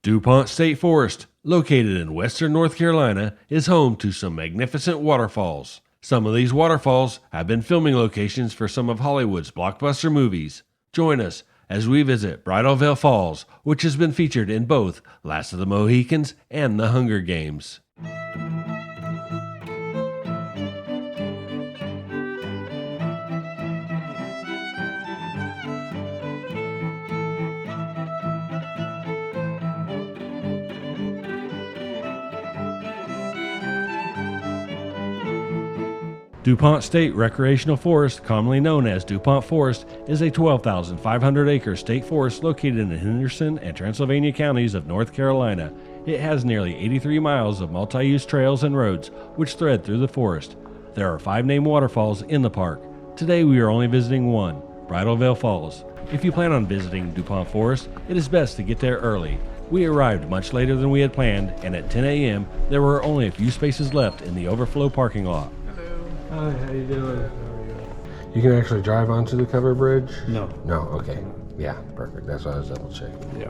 Dupont State Forrest, located in western North Carolina, is home to some magnificent waterfalls. Some of these waterfalls have been filming locations for some of Hollywood's blockbuster movies. Join us as we visit Bridal Veil Falls, which has been featured in both Last of the Mohicans and The Hunger Games. Dupont State Recreational Forest, commonly known as Dupont Forest, is a 12,500-acre state forest located in Henderson and Transylvania counties of North Carolina. It has nearly 83 miles of multi-use trails and roads which thread through the forest. There are 5 named waterfalls in the park. Today we are only visiting one, Bridal Veil Falls. If you plan on visiting Dupont Forest, it is best to get there early. We arrived much later than we had planned, and at 10 a.m. there were only a few spaces left in the overflow parking lot. Hi, how you doing? You can actually drive onto the covered bridge? No. No, okay. Yeah, perfect. That's what I was double checking. Yeah.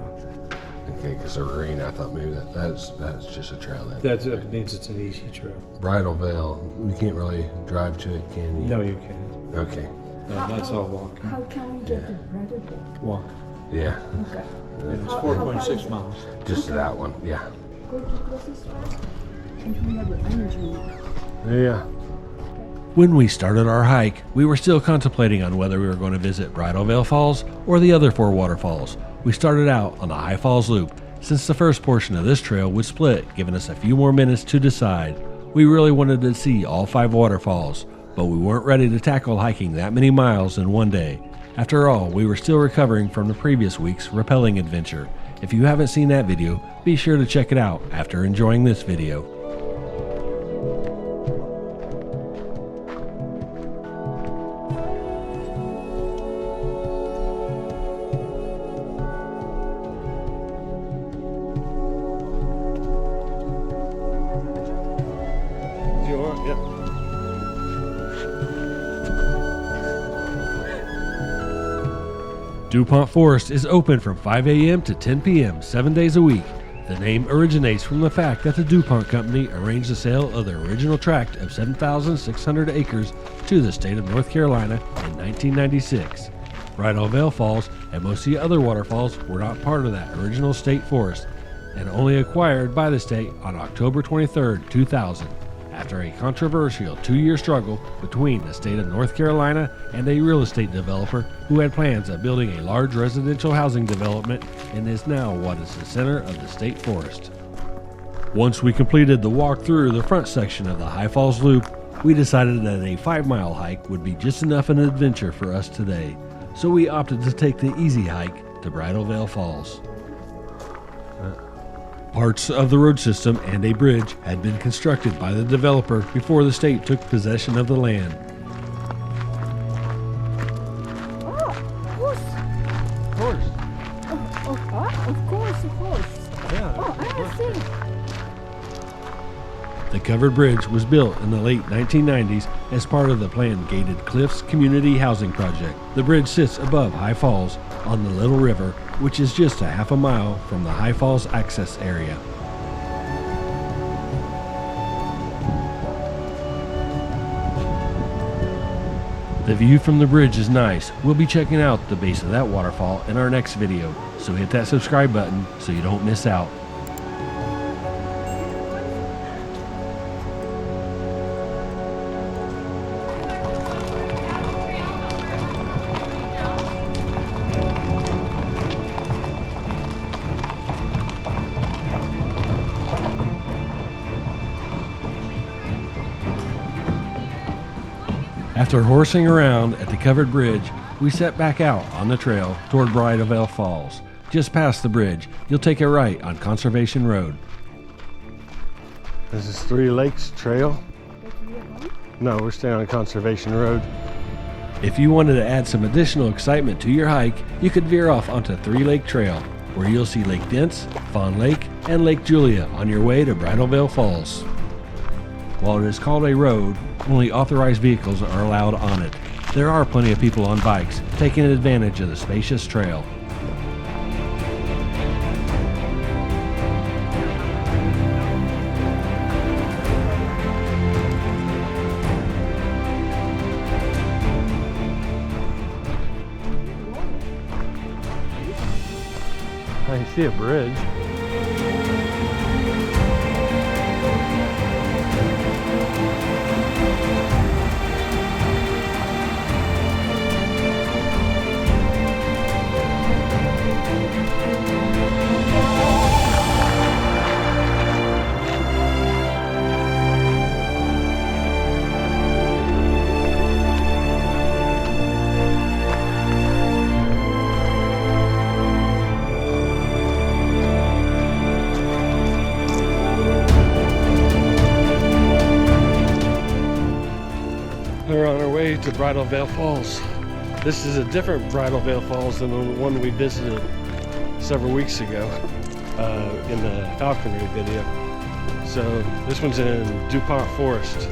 Okay, because they're green, I thought maybe that's just a trail then. That means it's an easy trail. Bridal Veil, you can't really drive to it, can you? No, you can't. Okay. No, that's all walking. How can we get to Bridal Veil? Walk. Yeah. Okay. And it's 4.6 miles. Just to that one, yeah. Go to the grocery store and we have an energy. Yeah. When we started our hike, we were still contemplating on whether we were going to visit Bridal Veil Falls or the other 4 waterfalls. We started out on the High Falls Loop, since the first portion of this trail would split, giving us a few more minutes to decide. We really wanted to see all 5 waterfalls, but we weren't ready to tackle hiking that many miles in one day. After all, we were still recovering from the previous week's rappelling adventure. If you haven't seen that video, be sure to check it out after enjoying this video. Dupont Forest is open from 5 a.m. to 10 p.m. 7 days a week. The name originates from the fact that the DuPont Company arranged the sale of the original tract of 7,600 acres to the state of North Carolina in 1996. Bridal Veil Falls and most of the other waterfalls were not part of that original state forest and only acquired by the state on October 23, 2000. After a controversial 2-year struggle between the state of North Carolina and a real estate developer who had plans of building a large residential housing development and is now what is the center of the state forest. Once we completed the walk through the front section of the High Falls Loop, we decided that a 5-mile hike would be just enough an adventure for us today, so we opted to take the easy hike to Bridal Veil Falls. Parts of the road system and a bridge had been constructed by the developer before the state took possession of the land. Oh, of course. Of course. Of course. Yeah. Oh, I see. The covered bridge was built in the late 1990s as part of the planned Gated Cliffs Community Housing Project. The bridge sits above High Falls on the Little River, which is just a half a mile from the High Falls access area. The view from the bridge is nice. We'll be checking out the base of that waterfall in our next video, so hit that subscribe button so you don't miss out. After horsing around at the covered bridge, we set back out on the trail toward Bridal Veil Falls. Just past the bridge, you'll take a right on Conservation Road. This is 3 Lakes Trail? No, we're staying on Conservation Road. If you wanted to add some additional excitement to your hike, you could veer off onto 3 Lake Trail, where you'll see Lake Dents, Fawn Lake, and Lake Julia on your way to Bridal Veil Falls. While it is called a road, only authorized vehicles are allowed on it. There are plenty of people on bikes taking advantage of the spacious trail. see a bridge. We're on our way to Bridal Veil Falls. This is a different Bridal Veil Falls than the one we visited several weeks ago in the falconry video. So this one's in Dupont Forest.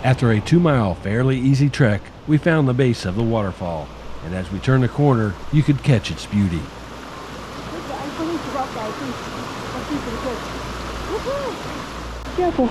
After a 2-mile, fairly easy trek, we found the base of the waterfall, and as we turned the corner, you could catch its beauty. I'm going to drop that, I think. Woohoo! Careful.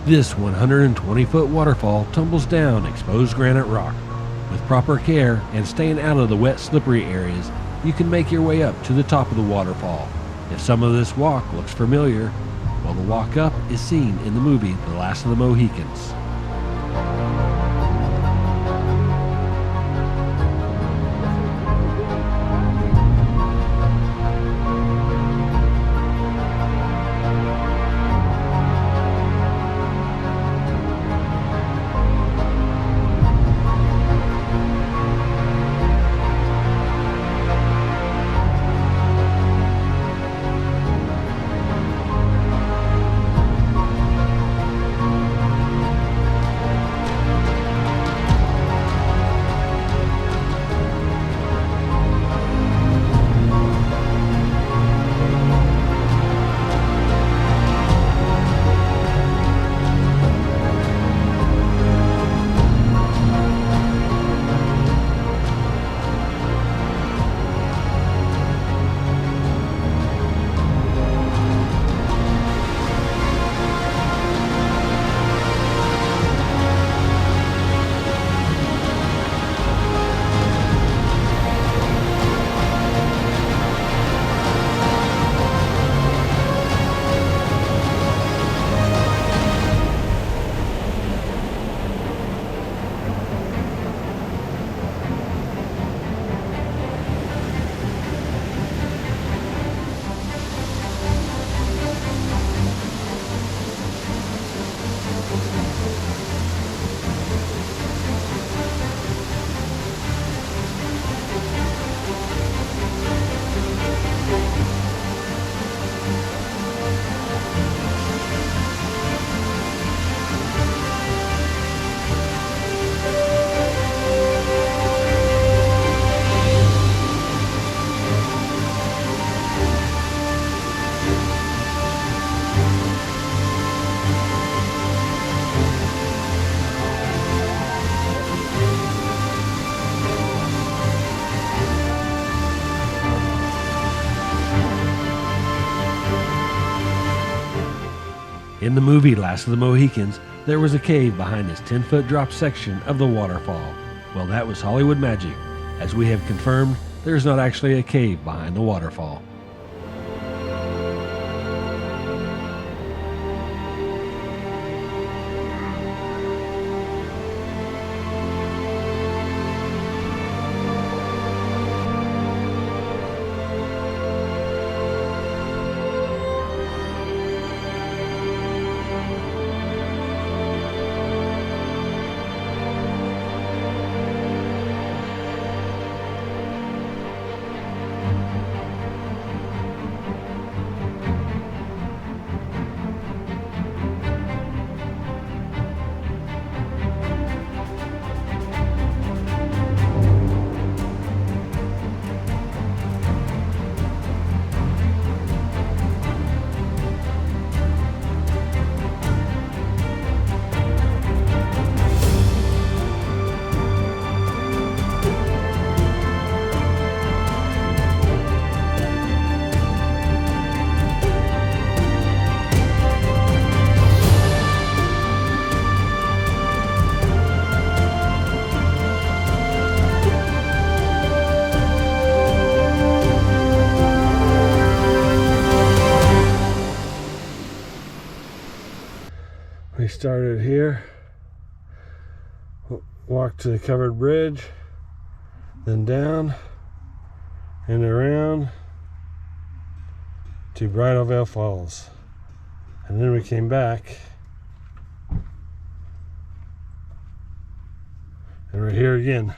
This 120-foot waterfall tumbles down exposed granite rock. With proper care and staying out of the wet, slippery areas, you can make your way up to the top of the waterfall. If some of this walk looks familiar, well, the walk up is seen in the movie The Last of the Mohicans. In the movie Last of the Mohicans, there was a cave behind this 10-foot drop section of the waterfall. Well, that was Hollywood magic. As we have confirmed, there's not actually a cave behind the waterfall. We started here, walked to the covered bridge, then down and around to Bridal Veil Falls. And then we came back and we're here again.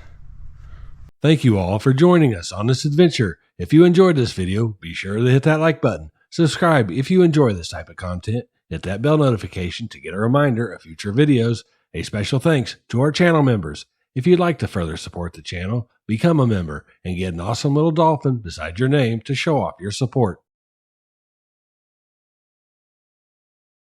Thank you all for joining us on this adventure. If you enjoyed this video, be sure to hit that like button. Subscribe if you enjoy this type of content. Hit that bell notification to get a reminder of future videos. A special thanks to our channel members. If you'd like to further support the channel, become a member and get an awesome little dolphin beside your name to show off your support.